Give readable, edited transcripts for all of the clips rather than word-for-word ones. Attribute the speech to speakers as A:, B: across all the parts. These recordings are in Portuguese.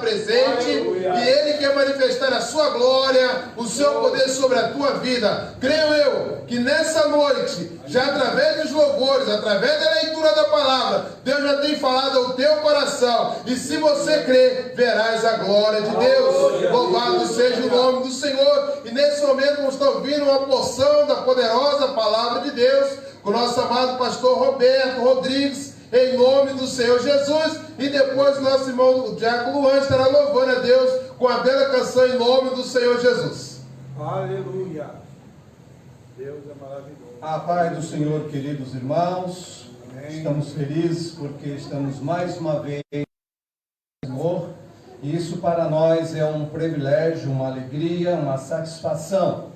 A: presente, e Ele quer manifestar a sua glória, o seu poder sobre a tua vida. Creio eu que nessa noite, já através dos louvores, através da leitura da palavra, Deus já tem falado ao teu coração, e se você crer, verás a glória de Deus. Louvado seja o nome do Senhor. E nesse momento vamos estar ouvindo uma porção da poderosa palavra de Deus com o nosso amado pastor Roberto Rodrigues, em nome do Senhor Jesus. E depois nosso irmão Diácono Luan estará louvando a Deus com a bela canção em nome do Senhor Jesus.
B: Aleluia. Deus é maravilhoso.
C: A paz do Senhor, queridos irmãos. Amém. Estamos felizes porque estamos mais uma vez no Senhor. E isso para nós é um privilégio, uma alegria, uma satisfação.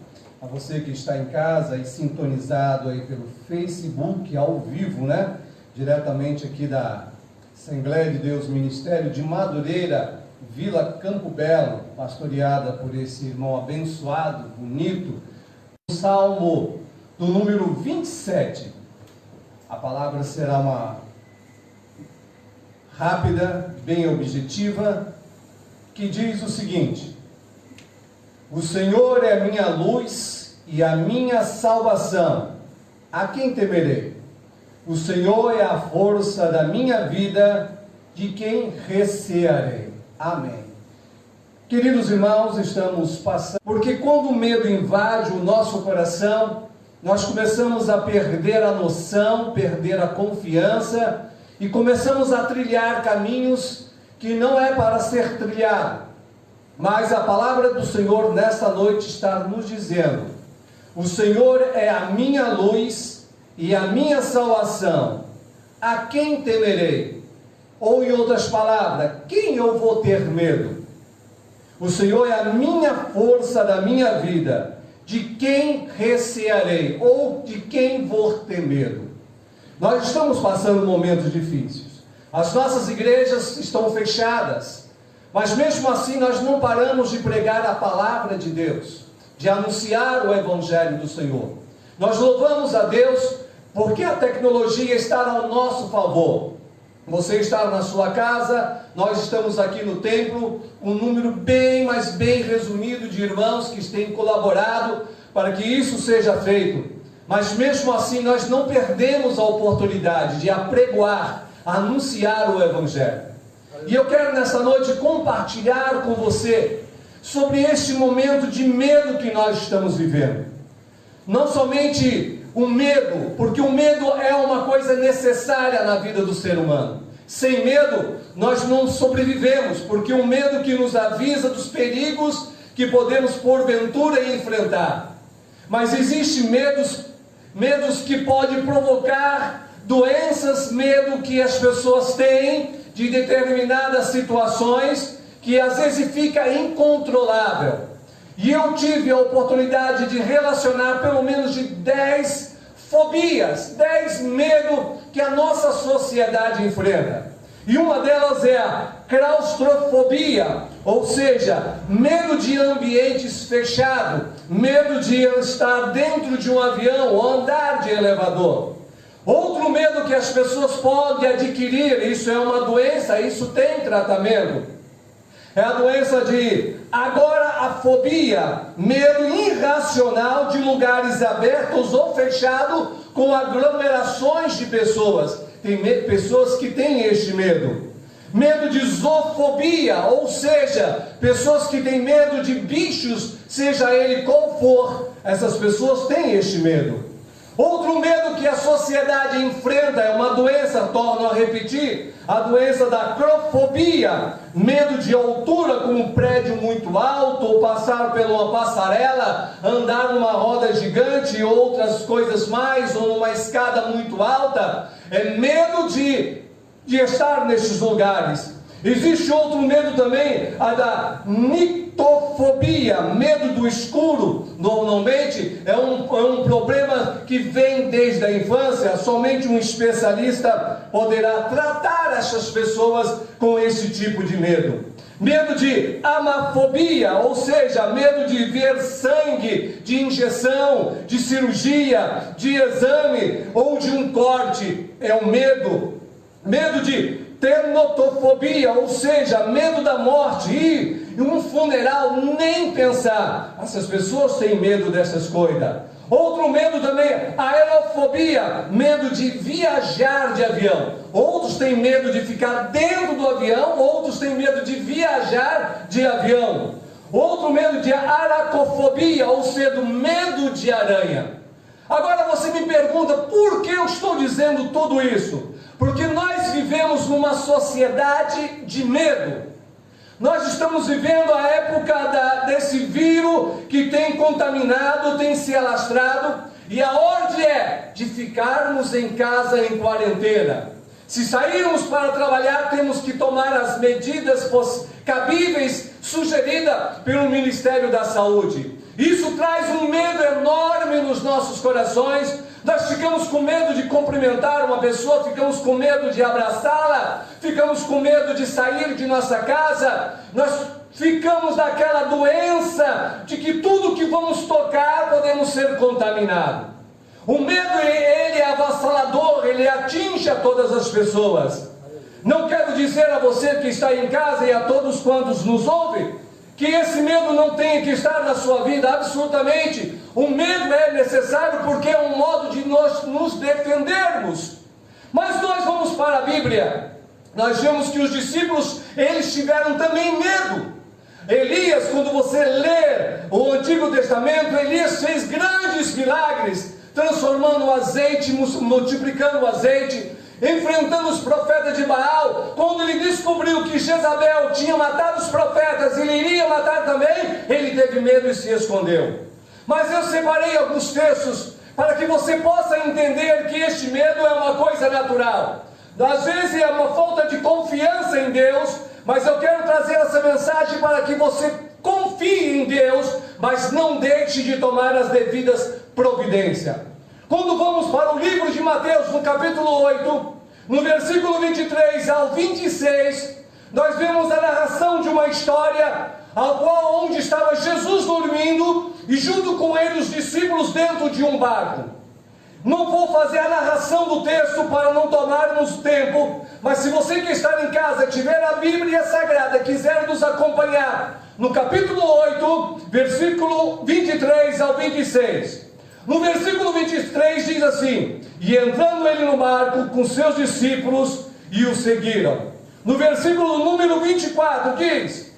C: A você que está em casa e sintonizado aí pelo Facebook, ao vivo, né? Diretamente aqui da Assembleia de Deus Ministério de Madureira, Vila Campo Belo, pastoreada por esse irmão abençoado, bonito. O Salmo do número 27. A palavra será uma rápida, bem objetiva, que diz o seguinte: o Senhor é a minha luz e a minha salvação, a quem temerei? O Senhor é a força da minha vida, de quem recearei? Amém. Queridos irmãos, estamos passando, porque quando o medo invade o nosso coração, nós começamos a perder a noção, perder a confiança, e começamos a trilhar caminhos que não é para ser trilhado. Mas a palavra do Senhor nesta noite está nos dizendo: o Senhor é a minha luz e a minha salvação, a quem temerei? Ou em outras palavras, quem eu vou ter medo? O Senhor é a minha força da minha vida, de quem recearei? Ou de quem vou ter medo? Nós estamos passando momentos difíceis, as nossas igrejas estão fechadas, mas mesmo assim nós não paramos de pregar a palavra de Deus, de anunciar o Evangelho do Senhor. Nós louvamos a Deus porque a tecnologia está ao nosso favor. Você está na sua casa, nós estamos aqui no templo, um número bem, mas bem resumido de irmãos que têm colaborado para que isso seja feito. Mas mesmo assim nós não perdemos a oportunidade de apregoar, anunciar o Evangelho. E eu quero nessa noite compartilhar com você sobre este momento de medo que nós estamos vivendo. Não somente o medo, porque o medo é uma coisa necessária na vida do ser humano. Sem medo, nós não sobrevivemos, porque o medo que nos avisa dos perigos que podemos porventura enfrentar. Mas existem medos que podem provocar doenças, medo que as pessoas têm de determinadas situações, que às vezes fica incontrolável. E eu tive a oportunidade de relacionar pelo menos de 10 fobias, 10 medos que a nossa sociedade enfrenta. E uma delas é a claustrofobia, ou seja, medo de ambientes fechados, medo de estar dentro de um avião ou andar de elevador. Outro medo que as pessoas podem adquirir, isso é uma doença, isso tem tratamento, é a doença de agorafobia, medo irracional de lugares abertos ou fechados com aglomerações de pessoas. Tem pessoas que têm este medo. Medo de zoofobia, ou seja, pessoas que têm medo de bichos, seja ele qual for, essas pessoas têm este medo. Outro medo que a sociedade enfrenta é uma doença, torno a repetir, a doença da acrofobia, medo de altura com um prédio muito alto, ou passar por uma passarela, andar numa roda gigante e outras coisas mais, ou numa escada muito alta, é medo de estar nestes lugares. Existe outro medo também, a da nictofobia, medo do escuro. Normalmente é um problema que vem desde a infância. Somente um especialista poderá tratar essas pessoas com esse tipo de medo. Medo de amafobia, ou seja, medo de ver sangue, de injeção, de cirurgia, de exame ou de um corte. É o medo de tenotofobia, ou seja, medo da morte, e um funeral nem pensar. Essas pessoas têm medo dessas coisas. Outro medo também, aerofobia, medo de viajar de avião. Outros têm medo de ficar dentro do avião, outros têm medo de viajar de avião. Outro medo de aracnofobia, ou seja, medo de aranha. Agora você me pergunta, por que eu estou dizendo tudo isso? Porque nós vivemos numa sociedade de medo. Nós estamos vivendo a época desse vírus que tem contaminado, tem se alastrado, e a ordem é de ficarmos em casa em quarentena. Se sairmos para trabalhar, temos que tomar as medidas cabíveis sugeridas pelo Ministério da Saúde. Isso traz um medo enorme nos nossos corações. Nós ficamos com medo de cumprimentar uma pessoa, ficamos com medo de abraçá-la, ficamos com medo de sair de nossa casa, nós ficamos naquela doença de que tudo que vamos tocar podemos ser contaminados. O medo, ele é avassalador, ele atinge a todas as pessoas. Não quero dizer a você que está em casa e a todos quantos nos ouvem, que esse medo não tem que estar na sua vida, absolutamente. O medo é necessário porque é um modo de nós nos defendermos. Mas nós vamos para a Bíblia. Nós vemos que os discípulos, eles tiveram também medo. Elias, quando você lê o Antigo Testamento, Elias fez grandes milagres, transformando o azeite, multiplicando o azeite, enfrentando os profetas de Baal. Quando ele descobriu que Jezabel tinha matado os profetas, ele iria matar também, ele teve medo e se escondeu. Mas eu separei alguns textos para que você possa entender que este medo é uma coisa natural. Às vezes é uma falta de confiança em Deus, mas eu quero trazer essa mensagem para que você confie em Deus, mas não deixe de tomar as devidas providências. Quando vamos para o livro de Mateus, no capítulo 8, no versículo 23 ao 26, nós vemos a narração de uma história, ao qual onde estava Jesus dormindo, e junto com ele os discípulos dentro de um barco. Não vou fazer a narração do texto para não tomarmos tempo, mas se você que está em casa tiver a Bíblia Sagrada, quiser nos acompanhar, no capítulo 8, versículo 23 ao 26. No versículo 23 diz assim: e entrando ele no barco com seus discípulos, e o seguiram. No versículo número 24 diz: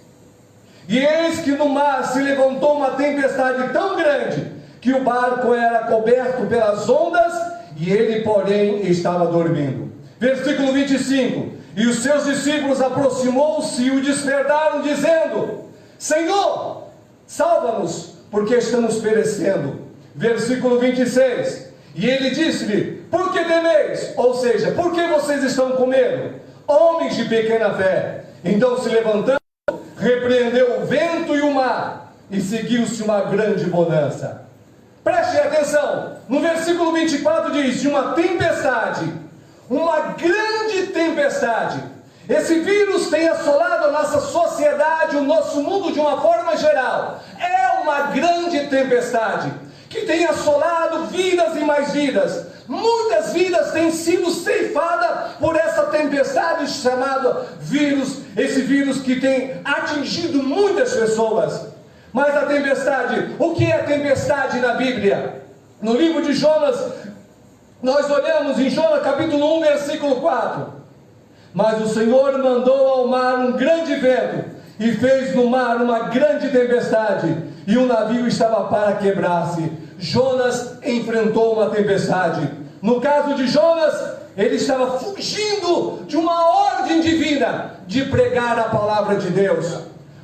C: e eis que no mar se levantou uma tempestade tão grande, que o barco era coberto pelas ondas, e ele porém estava dormindo. Versículo 25: e os seus discípulos aproximou-se e o despertaram, dizendo: Senhor, salva-nos, porque estamos perecendo. Versículo 26: e ele disse-lhe: por que temeis? Ou seja, por que vocês estão com medo, homens de pequena fé? Então se levantando, repreendeu o vento e o mar, e seguiu-se uma grande bonança. Preste atenção, no versículo 24 diz: de uma tempestade, uma grande tempestade. Esse vírus tem assolado a nossa sociedade, o nosso mundo de uma forma geral. É uma grande tempestade que tem assolado vidas e mais vidas. Muitas vidas têm sido ceifadas por essa tempestade chamada vírus, esse vírus que tem atingido muitas pessoas. Mas a tempestade, o que é tempestade na Bíblia? No livro de Jonas, nós olhamos em Jonas capítulo 1, versículo 4. Mas o Senhor mandou ao mar um grande vento, e fez no mar uma grande tempestade, e o navio estava para quebrar-se. Jonas enfrentou uma tempestade. No caso de Jonas, ele estava fugindo de uma ordem divina de pregar a palavra de Deus.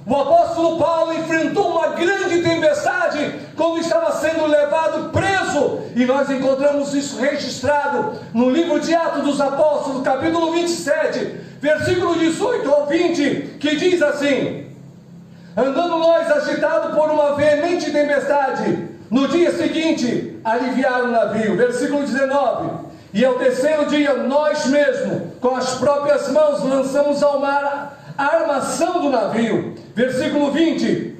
C: O apóstolo Paulo enfrentou uma grande tempestade quando estava sendo levado preso, e nós encontramos isso registrado no livro de Atos dos Apóstolos, capítulo 27, versículo 18 ao 20, que diz assim: andando nós agitados por uma veemente tempestade, no dia seguinte aliviaram o navio. Versículo 19: e ao terceiro dia nós mesmos com as próprias mãos lançamos ao mar a armação do navio. Versículo 20: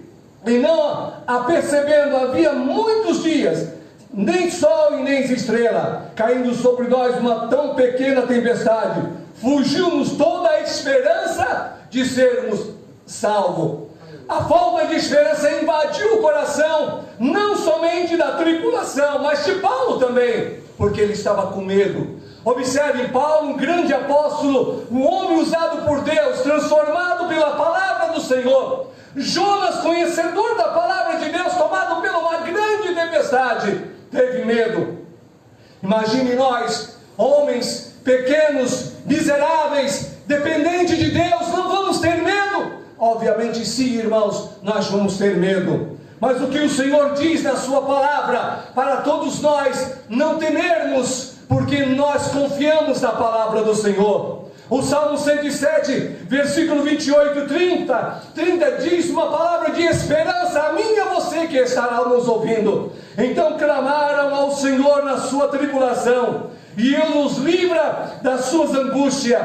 C: e não apercebendo, havia muitos dias, nem sol e nem estrela, caindo sobre nós uma tão pequena tempestade, fugiu-nos toda a esperança de sermos salvos. A falta de esperança invadiu o coração, não somente da tripulação, mas de Paulo também, porque ele estava com medo. Observe, Paulo, um grande apóstolo, um homem usado por Deus, transformado pela palavra do Senhor. Jonas, conhecedor da palavra de Deus, tomado por uma grande tempestade, teve medo. Imagine nós, homens pequenos, miseráveis, dependentes de Deus, não vamos ter medo? Obviamente sim, irmãos, nós vamos ter medo. Mas o que o Senhor diz na sua palavra, para todos nós não temermos, porque nós confiamos na palavra do Senhor. O Salmo 107, versículo 28 e 30 diz uma palavra de esperança a mim e a você que estará nos ouvindo. Então clamaram ao Senhor na sua tribulação, e Ele nos livra das suas angústias.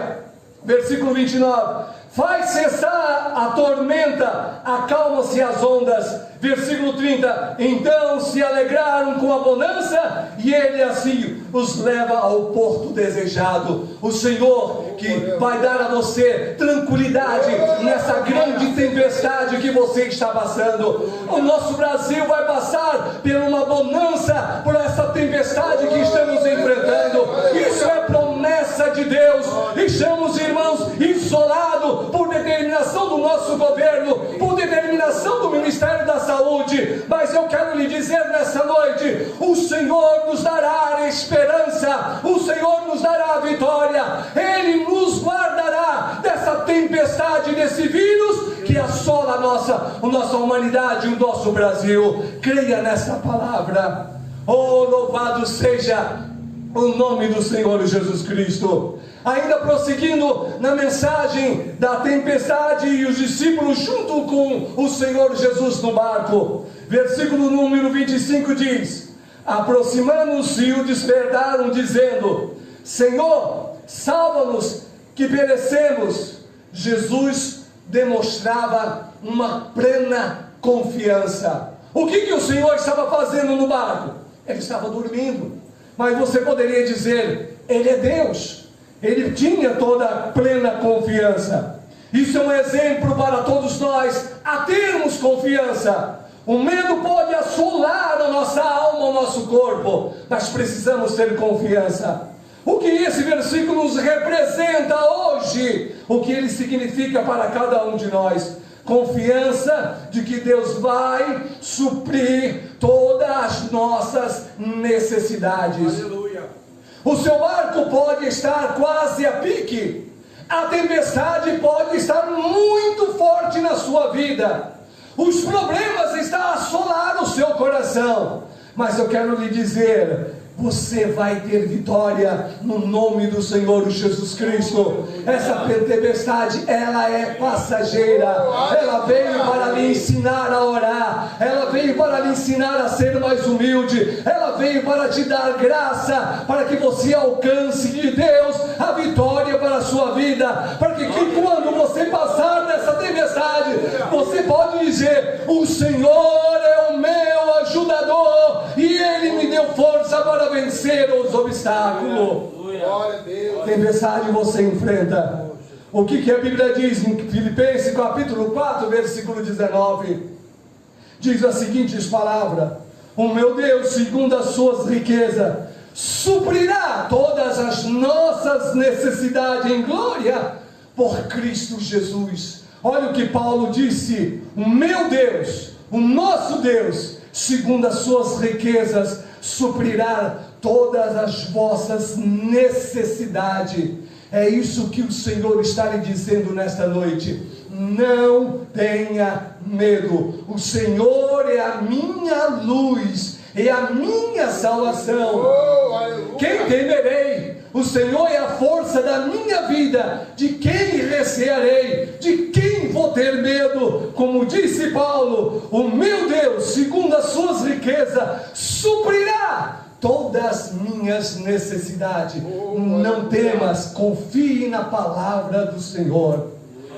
C: Versículo 29, faz cessar a tormenta, acalma-se as ondas. Versículo 30, então se alegraram com a bonança, e Ele assim os leva ao porto desejado. O Senhor que vai dar a você tranquilidade nessa grande tempestade que você está passando. O nosso Brasil vai passar por uma bonança, por essa tempestade que estamos enfrentando. Isso é promessa de Deus. Estamos, irmãos, isolados por determinação do nosso governo, por determinação do Ministério da Saúde, mas eu quero lhe dizer nessa noite, o Senhor nos dará a esperança, o Senhor nos dará a vitória, Ele nos guardará dessa tempestade, desse vírus que assola a nossa humanidade, o nosso Brasil. Creia nessa palavra. Oh, louvado seja o nome do Senhor Jesus Cristo. Ainda prosseguindo na mensagem da tempestade e os discípulos junto com o Senhor Jesus no barco, versículo número 25 diz: aproximando-se o despertaram, dizendo: Senhor, salva-nos que perecemos. Jesus demonstrava uma plena confiança. O que o Senhor estava fazendo no barco? Ele estava dormindo, mas você poderia dizer, Ele é Deus. Ele tinha toda a plena confiança. Isso é um exemplo para todos nós, a termos confiança. O medo pode assolar a nossa alma, o nosso corpo, mas precisamos ter confiança. O que esse versículo nos representa hoje, o que ele significa para cada um de nós? Confiança de que Deus vai suprir todas as nossas necessidades.
B: Aleluia.
C: O seu barco pode estar quase a pique, a tempestade pode estar muito forte na sua vida, os problemas estão a assolar o seu coração, mas eu quero lhe dizer, você vai ter vitória no nome do Senhor Jesus Cristo. Essa tempestade, ela é passageira. Ela veio para lhe ensinar a orar. Ela veio para lhe ensinar a ser mais humilde. Ela veio para te dar graça, para que você alcance de Deus a vitória para a sua vida. Para que quando você passar nessa tempestade, você pode dizer: o Senhor é o meu ajudador e Ele me deu força para vencer os obstáculos.
A: Glória a Deus.
C: Tempestade você enfrenta. O que a Bíblia diz em Filipenses capítulo 4, versículo 19? Diz as seguintes palavras: o meu Deus, segundo as suas riquezas, suprirá todas as nossas necessidades em glória por Cristo Jesus. Olha o que Paulo disse: o meu Deus, o nosso Deus, segundo as suas riquezas, suprirá todas as vossas necessidades. É isso que o Senhor está lhe dizendo nesta noite. Não tenha medo. O Senhor é a minha luz, é a minha salvação. Quem temerei? O Senhor é a força da minha vida. De quem recearei? De quem vou ter medo? Como disse Paulo: o meu Deus, segundo as suas riquezas, suprirá todas as minhas necessidades. Não temas, confie na palavra do Senhor.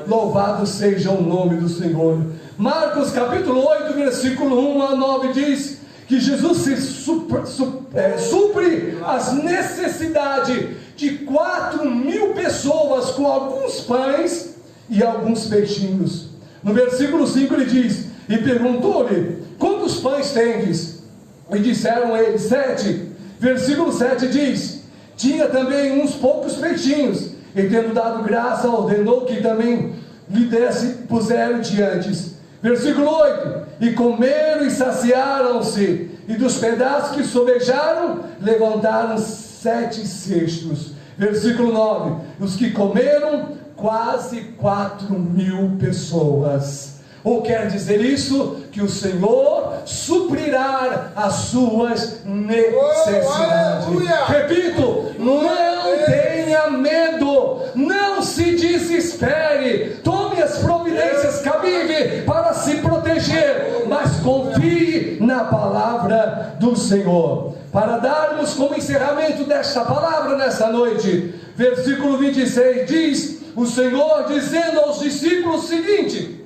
C: Louvado seja o nome do Senhor. Marcos capítulo 8, versículo 1 a 9 diz: que Jesus supre as necessidades de 4.000 pessoas com alguns pães e alguns peixinhos. No versículo 5 ele diz: e perguntou-lhe: quantos pães tendes? E disseram eles: 7. Versículo 7 diz: tinha também uns poucos peixinhos, e tendo dado graça, ordenou que também lhe puseram diante. Versículo 8: e comeram e saciaram-se, e dos pedaços que sobejaram, levantaram 7 cestos. Versículo 9: os que comeram, quase 4.000 pessoas. Ou quer dizer isso? Que o Senhor suprirá as suas necessidades. Repito, não tenha medo, não se desespere, tome as providências cabíveis para se proteger, mas confie na palavra do Senhor. Para darmos como encerramento desta palavra nesta noite, versículo 26 diz o Senhor dizendo aos discípulos o seguinte: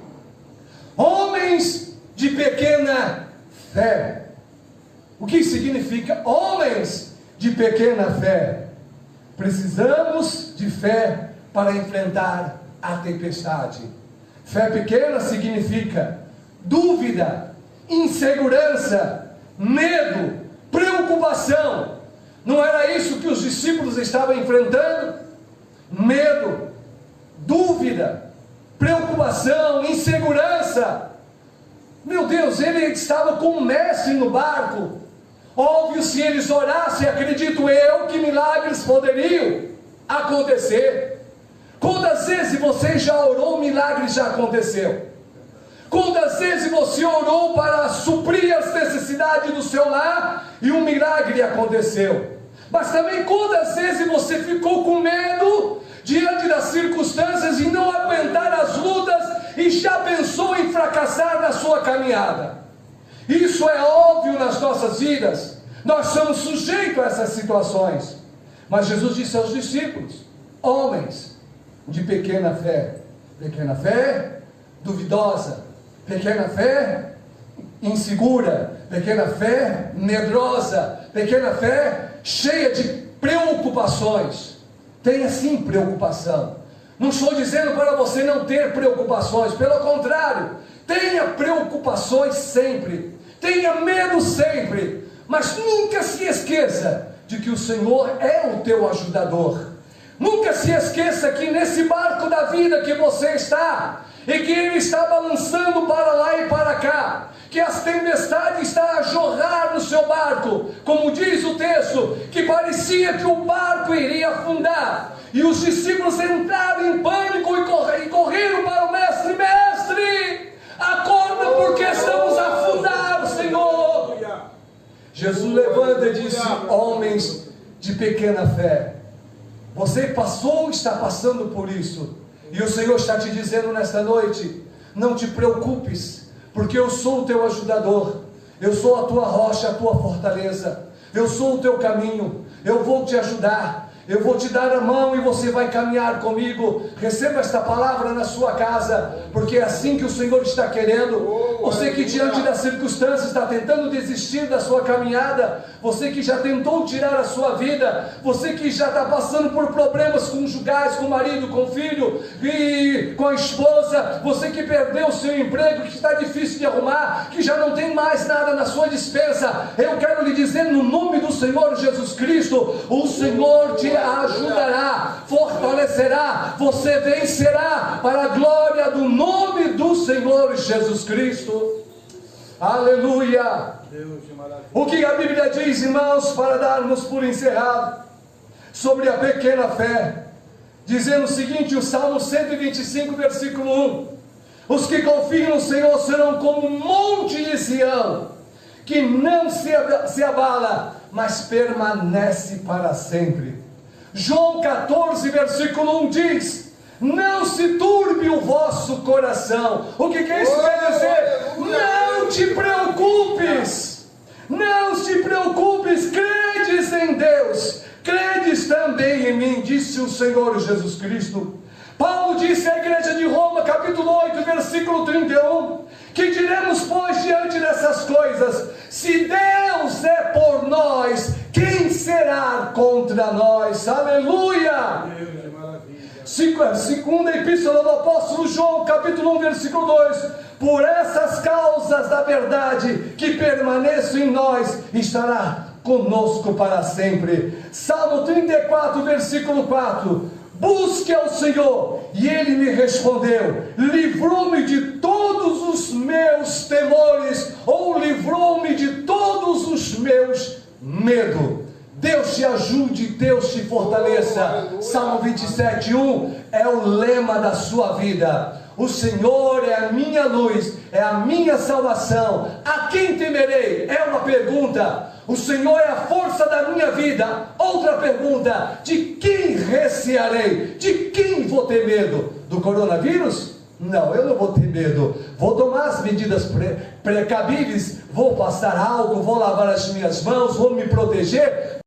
C: homens de pequena fé. O que significa homens de pequena fé? Precisamos de fé para enfrentar a tempestade. Fé pequena significa dúvida, insegurança, medo, preocupação. Não era isso que os discípulos estavam enfrentando? Medo, dúvida, preocupação, insegurança. Meu Deus, ele estava com o mestre no barco. Óbvio, se eles orassem, acredito eu, que milagres poderiam acontecer. Quantas vezes você já orou, milagre já aconteceu? Quantas vezes você orou para suprir as necessidades do seu lar e um milagre aconteceu? Mas também quantas vezes você ficou com medo diante das circunstâncias e não aguentar as lutas e já pensou em fracassar na sua caminhada? Isso é óbvio nas nossas vidas, nós somos sujeitos a essas situações. Mas Jesus disse aos discípulos: homens de pequena fé duvidosa, pequena fé insegura, pequena fé medrosa, pequena fé cheia de preocupações. Tenha sim preocupação. Não estou dizendo para você não ter preocupações, pelo contrário, tenha preocupações sempre, tenha medo sempre, mas nunca se esqueça de que o Senhor é o teu ajudador. Nunca se esqueça que nesse barco da vida que você está, e que ele está balançando para lá e para cá, que as tempestades estão a jorrar no seu barco, como diz o texto, que parecia que o barco iria afundar, e os discípulos entraram em pânico e correram para o mestre: mestre, acorda, porque estamos afundados, Senhor. Jesus levanta e disse: homens de pequena fé. Você passou ou está passando por isso, e o Senhor está te dizendo nesta noite: não te preocupes, porque eu sou o teu ajudador, eu sou a tua rocha, a tua fortaleza, eu sou o teu caminho, eu vou te ajudar, eu vou te dar a mão e você vai caminhar comigo. Receba esta palavra na sua casa, porque é assim que o Senhor está querendo. Você que diante das circunstâncias está tentando desistir da sua caminhada, você que já tentou tirar a sua vida, você que já está passando por problemas conjugais, com o marido, com o filho e com a esposa, você que perdeu o seu emprego, que está difícil de arrumar, que já não tem mais nada na sua despensa, eu quero lhe dizer no nome do Senhor Jesus Cristo: o Senhor te ajudará, fortalecerá, você vencerá para a glória do nome do Senhor Jesus Cristo. Aleluia. O que a Bíblia diz, irmãos, para darmos por encerrado sobre a pequena fé, dizendo o seguinte, o Salmo 125 versículo 1: os que confiam no Senhor serão como um monte de Sião, que não se abala, mas permanece para sempre. João 14 versículo 1 diz: não se turbe o vosso coração. O que isso quer dizer? Não te preocupes, não te preocupes, credes em Deus, credes também em mim, disse o Senhor Jesus Cristo. Paulo disse à igreja de Roma, capítulo 8, versículo 31, que diremos, pois, diante dessas coisas: se Deus é por nós, quem será contra nós? Aleluia! Segunda epístola do apóstolo João, capítulo 1, versículo 2: por essas causas da verdade que permaneço em nós, estará conosco para sempre. Salmo 34, versículo 4: busque ao Senhor, e Ele me respondeu, livrou-me de todos os meus temores, ou livrou-me de todos os meus medos. Deus te ajude, Deus te fortaleça. Salmo 27, 1 é o lema da sua vida. O Senhor é a minha luz, é a minha salvação. A quem temerei? É uma pergunta. O Senhor é a força da minha vida. Outra pergunta: de quem recearei? De quem vou ter medo? Do coronavírus? Não, eu não vou ter medo. Vou tomar as medidas precabíveis, vou passar álcool, vou lavar as minhas mãos, vou me proteger,